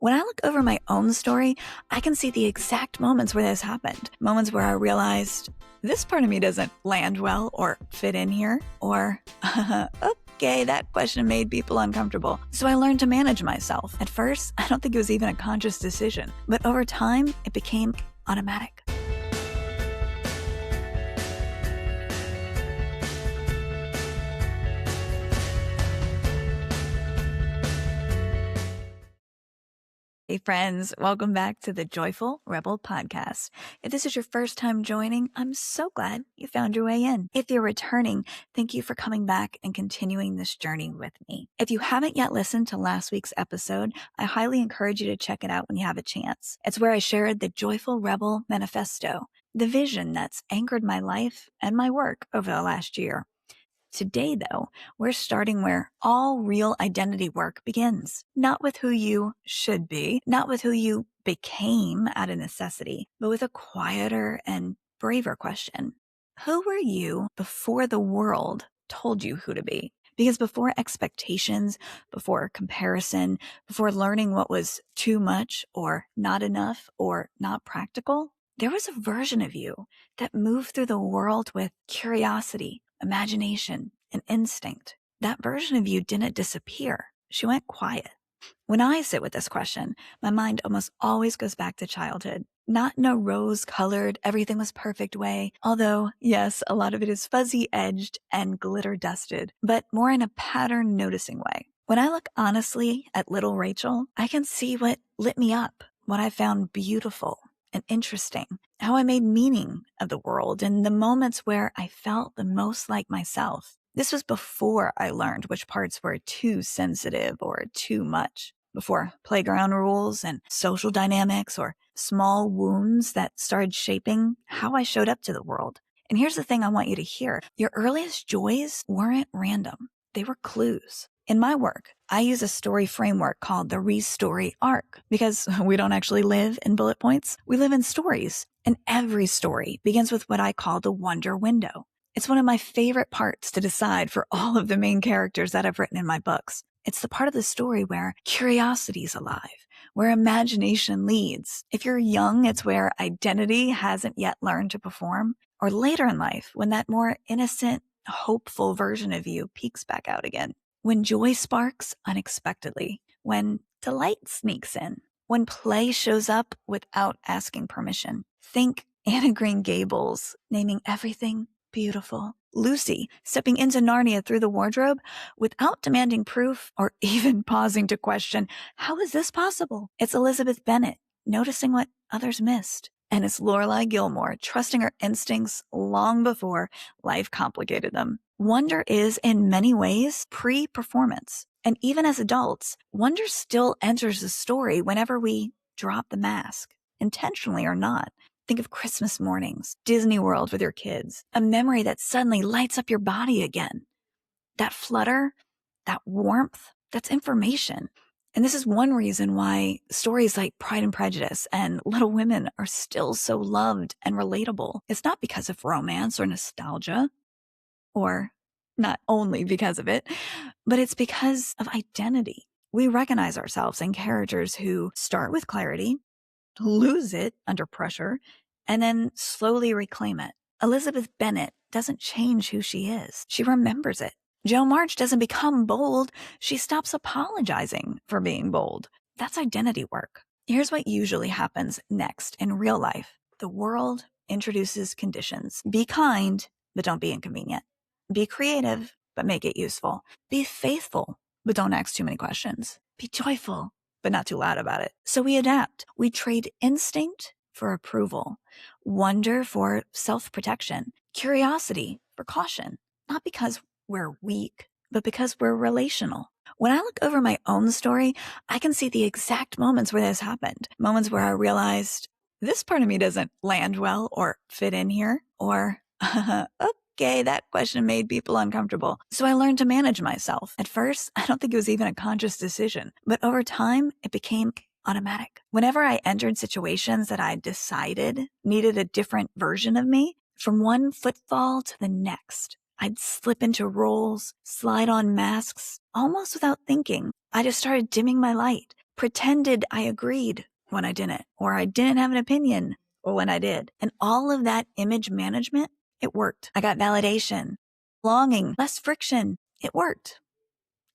When I look over my own story, I can see the exact moments where this happened. Moments where I realized, this part of me doesn't land well or fit in here, or, okay, that question made people uncomfortable. So I learned to manage myself. At first, I don't think it was even a conscious decision, but over time, it became automatic. Hey friends, welcome back to the Joyful Rebel podcast. If this is your first time joining, I'm so glad you found your way in. If you're returning, thank you for coming back and continuing this journey with me. If you haven't yet listened to last week's episode, I highly encourage you to check it out when you have a chance. It's where I shared the Joyful Rebel Manifesto, the vision that's anchored my life and my work over the last year. Today, though, we're starting where all real identity work begins. Not with who you should be, not with who you became out of necessity, but with a quieter and braver question. Who were you before the world told you who to be? Because before expectations, before comparison, before learning what was too much or not enough or not practical, there was a version of you that moved through the world with curiosity, imagination, and instinct. That version of you didn't disappear. She went quiet. When I sit with this question, my mind almost always goes back to childhood. Not in a rose-colored, everything was perfect way, although, yes, a lot of it is fuzzy-edged and glitter-dusted, but more in a pattern-noticing way. When I look honestly at little Rachel, I can see what lit me up, what I found beautiful and interesting, how I made meaning of the world, and the moments where I felt the most like myself. This was before I learned which parts were too sensitive or too much, before playground rules and social dynamics or small wounds that started shaping how I showed up to the world. And here's the thing I want you to hear. Your earliest joys weren't random. They were clues. In my work, I use a story framework called the Re-Story Arc because we don't actually live in bullet points. We live in stories. And every story begins with what I call the wonder window. It's one of my favorite parts to decide for all of the main characters that I've written in my books. It's the part of the story where curiosity is alive, where imagination leads. If you're young, it's where identity hasn't yet learned to perform. Or later in life, when that more innocent, hopeful version of you peeks back out again. When joy sparks unexpectedly, when delight sneaks in, when play shows up without asking permission. Think Anna Green Gables naming everything beautiful. Lucy stepping into Narnia through the wardrobe without demanding proof or even pausing to question, how is this possible? It's Elizabeth Bennet noticing what others missed. And it's Lorelai Gilmore trusting her instincts long before life complicated them. Wonder is, in many ways, pre-performance. And even as adults, wonder still enters the story whenever we drop the mask, intentionally or not. Think of Christmas mornings, Disney World with your kids, a memory that suddenly lights up your body again. That flutter, that warmth, that's information. And this is one reason why stories like Pride and Prejudice and Little Women are still so loved and relatable. It's not because of romance or nostalgia, or not only because of it, but it's because of identity. We recognize ourselves in characters who start with clarity, lose it under pressure, and then slowly reclaim it. Elizabeth Bennet doesn't change who she is. She remembers it. Jo March doesn't become bold. She stops apologizing for being bold. That's identity work. Here's what usually happens next in real life. The world introduces conditions. Be kind, but don't be inconvenient. Be creative, but make it useful. Be faithful, but don't ask too many questions. Be joyful, but not too loud about it. So we adapt. We trade instinct for approval, wonder for self-protection, curiosity for caution, not because we're weak, but because we're relational. When I look over my own story, I can see the exact moments where this happened. Moments where I realized, this part of me doesn't land well or fit in here, or, okay, that question made people uncomfortable. So I learned to manage myself. At first, I don't think it was even a conscious decision, but over time, it became automatic. Whenever I entered situations that I decided needed a different version of me, from one footfall to the next, I'd slip into roles, slide on masks, almost without thinking. I just started dimming my light, pretended I agreed when I didn't, or I didn't have an opinion when I did. And all of that image management, it worked. I got validation, longing, less friction. It worked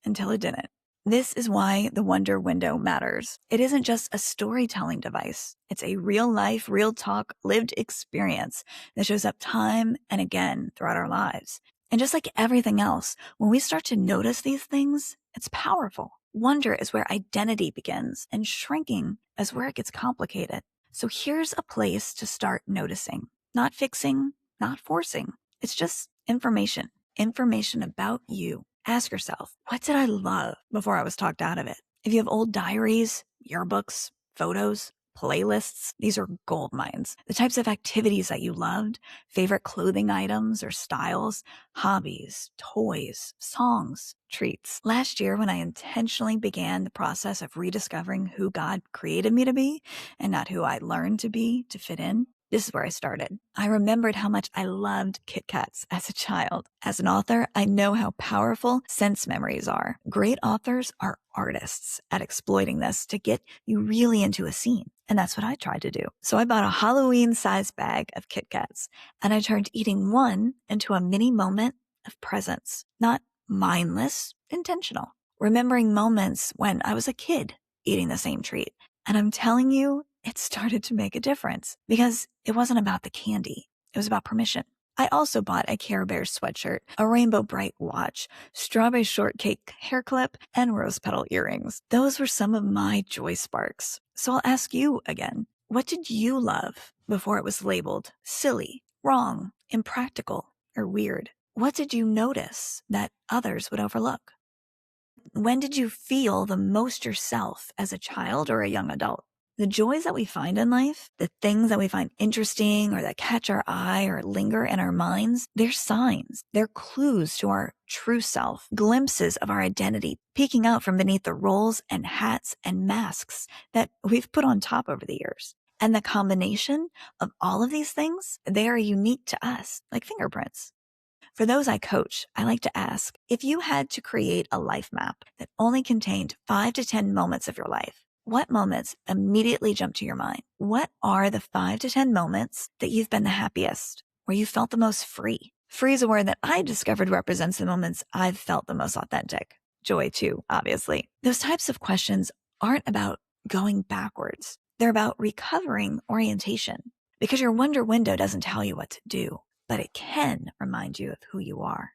until it didn't. This is why the Wonder Window matters. It isn't just a storytelling device. It's a real life, real talk, lived experience that shows up time and again throughout our lives. And just like everything else, when we start to notice these things, it's powerful. Wonder is where identity begins, and shrinking is where it gets complicated. So here's a place to start noticing. Not fixing, not forcing. It's just information about you. Ask yourself, what did I love before I was talked out of it? If you have old diaries, yearbooks, photos, playlists, these are gold mines. The types of activities that you loved, favorite clothing items or styles, hobbies, toys, songs, treats. Last year, when I intentionally began the process of rediscovering who God created me to be and not who I learned to be to fit in, this is where I started. I remembered how much I loved Kit Kats as a child. As an author, I know how powerful sense memories are. Great authors are artists at exploiting this to get you really into a scene. And that's what I tried to do. So I bought a Halloween-sized bag of Kit Kats, and I turned eating one into a mini moment of presence. Not mindless, intentional. Remembering moments when I was a kid eating the same treat. And I'm telling you, it started to make a difference because it wasn't about the candy. It was about permission. I also bought a Care Bears sweatshirt, a Rainbow Bright watch, strawberry shortcake hair clip, and rose petal earrings. Those were some of my joy sparks. So I'll ask you again, what did you love before it was labeled silly, wrong, impractical, or weird? What did you notice that others would overlook? When did you feel the most yourself as a child or a young adult? The joys that we find in life, the things that we find interesting or that catch our eye or linger in our minds, they're signs. They're clues to our true self, glimpses of our identity peeking out from beneath the roles and hats and masks that we've put on top over the years. And the combination of all of these things, they are unique to us, like fingerprints. For those I coach, I like to ask, if you had to create a life map that only contained 5 to 10 moments of your life, what moments immediately jump to your mind? What are the 5 to 10 moments that you've been the happiest, where you felt the most free? Free is a word that I discovered represents the moments I've felt the most authentic. Joy too, obviously. Those types of questions aren't about going backwards. They're about recovering orientation, because your wonder window doesn't tell you what to do, but it can remind you of who you are.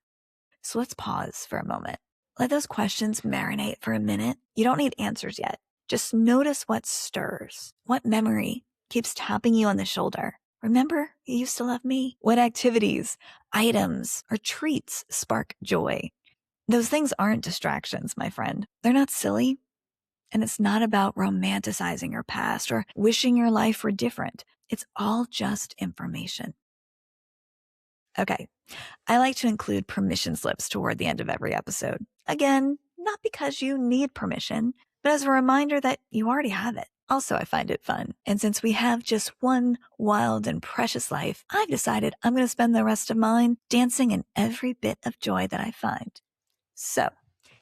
So let's pause for a moment. Let those questions marinate for a minute. You don't need answers yet. Just notice what stirs. What memory keeps tapping you on the shoulder? Remember, you used to love me? What activities, items, or treats spark joy? Those things aren't distractions, my friend. They're not silly. And it's not about romanticizing your past or wishing your life were different. It's all just information. Okay, I like to include permission slips toward the end of every episode. Again, not because you need permission, but as a reminder that you already have it. Also, I find it fun. And since we have just one wild and precious life, I've decided I'm going to spend the rest of mine dancing in every bit of joy that I find. So,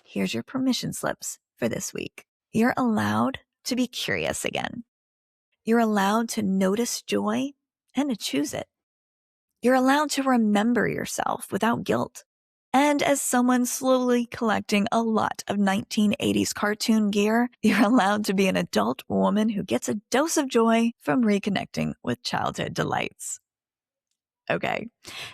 here's your permission slips for this week. You're allowed to be curious again. You're allowed to notice joy and to choose it. You're allowed to remember yourself without guilt. And as someone slowly collecting a lot of 1980s cartoon gear, you're allowed to be an adult woman who gets a dose of joy from reconnecting with childhood delights. Okay,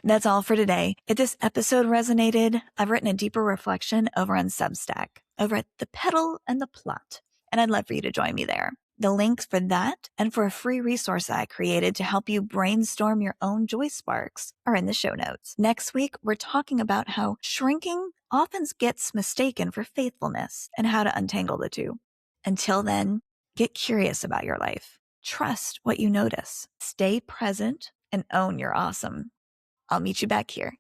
that's all for today. If this episode resonated, I've written a deeper reflection over on Substack, over at The Petal and the Plot, and I'd love for you to join me there. The links for that and for a free resource I created to help you brainstorm your own joy sparks are in the show notes. Next week, we're talking about how shrinking often gets mistaken for faithfulness and how to untangle the two. Until then, get curious about your life. Trust what you notice. Stay present and own your awesome. I'll meet you back here